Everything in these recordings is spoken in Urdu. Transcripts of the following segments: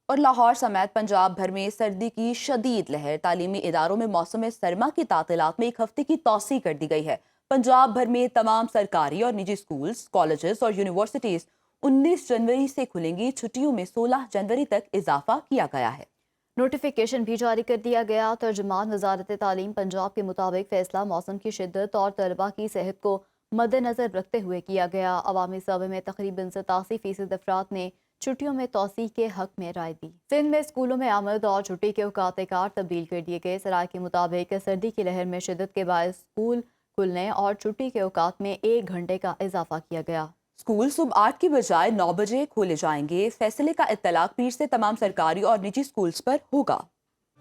اور لاہور سمیت پنجاب بھر میں سردی کی شدید لہر، تعلیمی اداروں میں موسم سرما کی تعطیلات میں ایک ہفتے کی توسیع کر دی گئی ہے۔ پنجاب بھر میں تمام سرکاری اور نجی سکولز، کالجز اور یونیورسٹیز 19 جنوری سے کھلیں گی۔ چھٹیوں میں 16 جنوری تک اضافہ کیا گیا ہے۔ نوٹیفیکیشن بھی جاری کر دیا گیا۔ ترجمان وزارت تعلیم پنجاب کے مطابق فیصلہ موسم کی شدت اور طلباء کی صحت کو مد نظر رکھتے ہوئے کیا گیا۔ عوامی سروے میں تقریباً 87% افراد نے چھٹیوں میں توسیع کے حق میں رائے دی۔ سندھ میں اسکولوں میں آمد اور چھٹی کے اوقات کار تبدیل کر دیے گئے۔ سرائے کے مطابق سردی کی لہر میں شدت کے باعث اسکول کھلنے اور چھٹی کے اوقات میں 1 گھنٹے کا اضافہ کیا گیا۔ اسکول صبح 8 کی بجائے 9 بجے کھولے جائیں گے۔ فیصلے کا اطلاق پیر سے تمام سرکاری اور نجی اسکولز پر ہوگا۔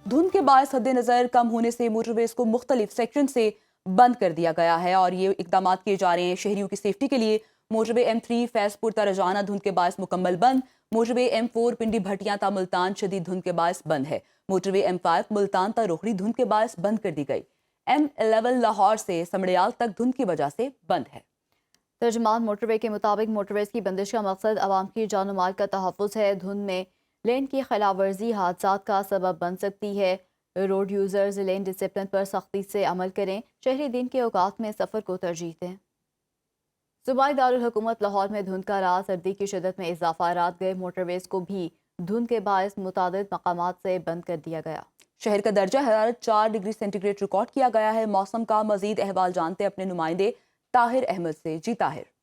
دھند کے باعث حد نظر کم ہونے سے موٹر ویز کو مختلف سیکشن سے بند کر دیا گیا ہے اور یہ اقدامات کیے جا رہے ہیں شہریوں کی سیفٹی کے لیے۔ موٹر وے M3 فیض پور تا رجانہ دھند کے باعث مکمل بند۔ موٹر وے M4 پنڈی بھٹیاں تا ملتان شدید دھند کے باعث بند ہے۔ موٹر وے M5 ملتان تا روہڑی دھند کے باعث بند کر دی گئی۔ M11 لاہور سے سمڑیال تک دھند کی وجہ سے بند ہے۔ ترجمان موٹر وے کے مطابق موٹر ویز کی بندش کا مقصد عوام کی جان و مال کا تحفظ ہے۔ دھند میں لین کی خلاف ورزی حادثات کا سبب بن سکتی ہے۔ روڈ یوزرز لین ڈسپلن پر سختی سے عمل کریں۔ شہری دن کے اوقات میں سفر کو ترجیح دیں۔ صوبائی دارالحکومت لاہور میں دھند کا راز، سردی کی شدت میں اضافہ۔ رات گئے موٹر ویز کو بھی دھند کے باعث متعدد مقامات سے بند کر دیا گیا۔ شہر کا درجہ حرارت 4 ڈگری سینٹی گریڈ ریکارڈ کیا گیا ہے۔ موسم کا مزید احوال جانتے اپنے نمائندے طاہر احمد سے۔ جی طاہر۔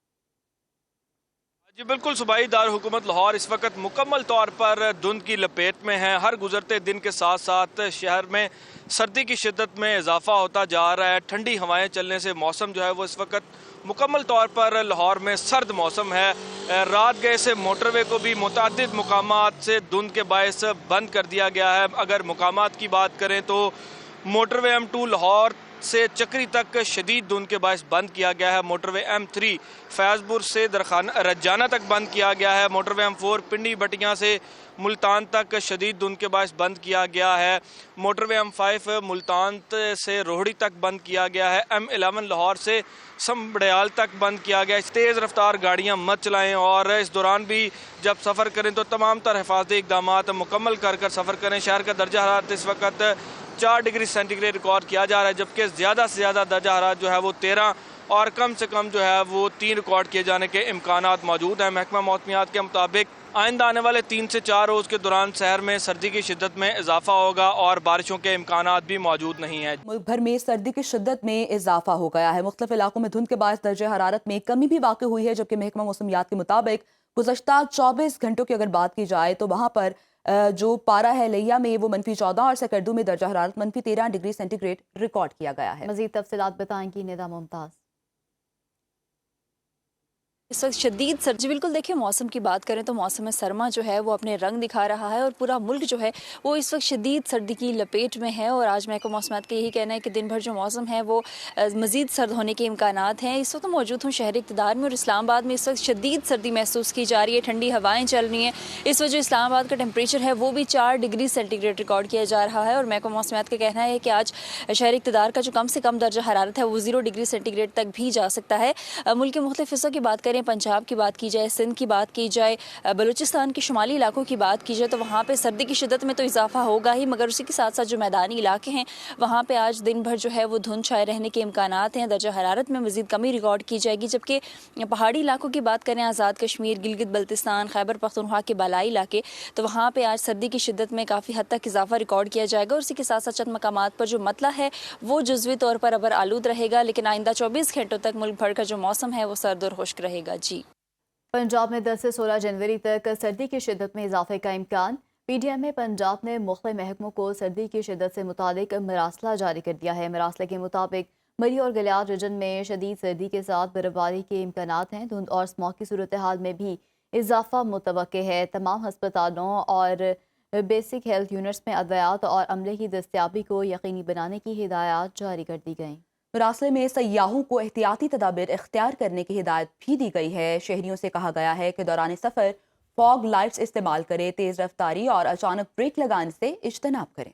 جی بالکل، صوبائی دارالحکومت لاہور اس وقت مکمل طور پر دھند کی لپیٹ میں ہے۔ ہر گزرتے دن کے ساتھ ساتھ شہر میں سردی کی شدت میں اضافہ ہوتا جا رہا ہے۔ ٹھنڈی ہوائیں چلنے سے موسم جو ہے وہ اس وقت مکمل طور پر لاہور میں سرد موسم ہے۔ رات گئے سے موٹر وے کو بھی متعدد مقامات سے دھند کے باعث بند کر دیا گیا ہے۔ اگر مقامات کی بات کریں تو موٹر وے M2 لاہور سے چکری تک شدید دھند کے باعث بند کیا گیا ہے۔ موٹر وے M3 فیض پور سے رجانہ تک بند کیا گیا ہے۔ موٹر وے M4 پنڈی بھٹیاں سے ملتان تک شدید دھند کے باعث بند کیا گیا ہے۔ موٹر وے M5 ملتان سے روہڑی تک بند کیا گیا ہے۔ M11 لاہور سے سمبڑیال تک بند کیا گیا ہے۔ تیز رفتار گاڑیاں مت چلائیں اور اس دوران بھی جب سفر کریں تو تمام تر حفاظتی اقدامات مکمل کر سفر کریں۔ شہر کا درجہ حرارت اس وقت 4 ڈگری سینٹی گریڈ ریکارڈ کیا جا رہا ہے، جبکہ زیادہ سے زیادہ درجہ حرارت جو ہے وہ 13 اور کم سے کم جو ہے وہ 3 ریکارڈ کیے جانے کے امکانات موجود ہیں۔ محکمہ موسمیات کے مطابق آئندہ آنے والے 3 سے 4 روز کے دوران شہر میں سردی کی شدت میں اضافہ ہوگا اور بارشوں کے امکانات بھی موجود نہیں ہیں۔ ملک بھر میں سردی کی شدت میں اضافہ ہو گیا ہے۔ مختلف علاقوں میں دھند کے باعث درجہ حرارت میں کمی بھی واقع ہوئی ہے، جبکہ محکمہ موسمیات کے مطابق گزشتہ 24 گھنٹوں کی اگر بات کی جائے تو وہاں پر جو پارہ ہے لیا میں وہ -14 اور سکردو میں درجہ حرارت -13 ڈگری سینٹی گریڈ ریکارڈ کیا گیا ہے۔ مزید تفصیلات بتائیں گی ندا ممتاز۔ اس وقت شدید سردی، بالکل دیکھیں موسم کی بات کریں تو موسم سرما جو ہے وہ اپنے رنگ دکھا رہا ہے اور پورا ملک جو ہے وہ اس وقت شدید سردی کی لپیٹ میں ہے۔ اور آج محکمہ موسمیات کا یہی کہنا ہے کہ دن بھر جو موسم ہے وہ مزید سرد ہونے کے امکانات ہیں۔ اس وقت موجود ہوں شہر اقتدار میں اور اسلام آباد میں اس وقت شدید سردی محسوس کی جا رہی ہے، ٹھنڈی ہوائیں چل رہی ہیں۔ اس وجہ اسلام آباد کا ٹیمپریچر ہے وہ بھی 4 ڈگری سینٹی گریڈ ریکارڈ کیا جا رہا ہے اور محکمہ موسمیات کا کہنا ہے کہ آج شہر اقتدار کا جو کم سے کم درجہ حرارت ہے وہ 0 ڈگری سینٹی گریڈ تک بھی جا سکتا ہے۔ ملک کے مختلف حصوں کی بات کریں، پنجاب کی بات کی جائے، سندھ کی بات کی جائے، بلوچستان کے شمالی علاقوں کی بات کی جائے تو وہاں پہ سردی کی شدت میں تو اضافہ ہوگا ہی، مگر اسی کے ساتھ ساتھ جو میدانی علاقے ہیں وہاں پہ آج دن بھر جو ہے وہ دھند چھائے رہنے کے امکانات ہیں۔ درجہ حرارت میں مزید کمی ریکارڈ کی جائے گی، جبکہ پہاڑی علاقوں کی بات کریں، آزاد کشمیر، گلگت بلتستان، خیبر پختونخوا کے بالائی علاقے، تو وہاں پہ آج سردی کی شدت میں کافی حد تک اضافہ ریکارڈ کیا جائے گا اور اسی کے ساتھ ساتھ چند مقامات پر جو مطلع ہے وہ جزوی طور پر ابر آلود رہے گا، لیکن آئندہ 24 گھنٹوں تک ملک بھر کا جو موسم ہے وہ سرد اور خشک رہے گا۔ جی پنجاب میں 10 سے 16 جنوری تک سردی کی شدت میں اضافے کا امکان۔ پی ڈی ایم میں پنجاب نے مختلف محکموں کو سردی کی شدت سے متعلق مراسلہ جاری کر دیا ہے۔ مراسلے کے مطابق مری اور گلیار ریجن میں شدید سردی کے ساتھ برف باری کے امکانات ہیں۔ دھند اور اسموگ کی صورتحال میں بھی اضافہ متوقع ہے۔ تمام ہسپتالوں اور بیسک ہیلتھ یونٹس میں ادویات اور عملے کی دستیابی کو یقینی بنانے کی ہدایات جاری کر دی گئیں۔ مراسلے میں سیاحوں کو احتیاطی تدابیر اختیار کرنے کی ہدایت بھی دی گئی ہے۔ شہریوں سے کہا گیا ہے کہ دوران سفر فوگ لائٹس استعمال کریں، تیز رفتاری اور اچانک بریک لگانے سے اجتناب کریں۔